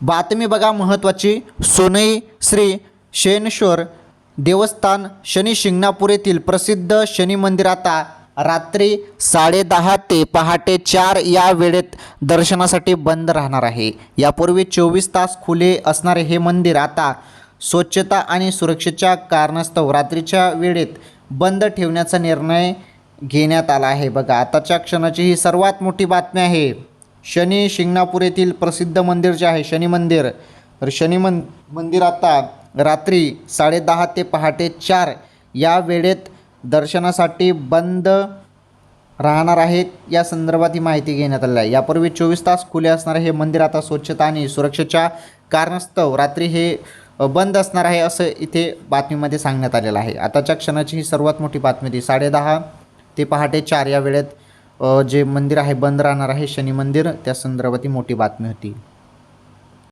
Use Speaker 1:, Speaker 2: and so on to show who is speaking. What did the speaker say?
Speaker 1: बातमी बघा महत्त्वाची. सोनई श्री शनैश्वर देवस्थान शनी शिंगणापूर येथील प्रसिद्ध शनी मंदिर आता रात्री 10:30 ते पहाटे 4 या वेळेत दर्शनासाठी बंद राहणार आहे. यापूर्वी 24 तास खुले असणारे हे मंदिर आता स्वच्छता आणि सुरक्षेच्या कारणास्तव रात्रीच्या वेळेत बंद ठेवण्याचा निर्णय घेण्यात आला आहे. बघा आताच्या क्षणाची ही सर्वात मोठी बातमी आहे. शनी शिंगणापूर येथील प्रसिद्ध मंदिर जे आहे शनी मंदिर, तर शनी मंदिर आता रात्री 10:30 ते पहाटे 4 या वेळेत दर्शनासाठी बंद राहणार आहेत. या संदर्भात ही माहिती घेण्यात आली आहे. यापूर्वी 24 तास खुले असणारे हे मंदिर आता स्वच्छता आणि सुरक्षेच्या कारणास्तव रात्री हे बंद असणार आहे असं इथे बातमीमध्ये सांगण्यात आलेलं आहे. आताच्या क्षणाची ही सर्वात मोठी बातमी होती. 10:30 ते पहाटे 4 या वेळेत जे मंदिर आहे बंद राहणार आहे शनी मंदिर, त्या संदर्भात ही मोठी बातमी होती.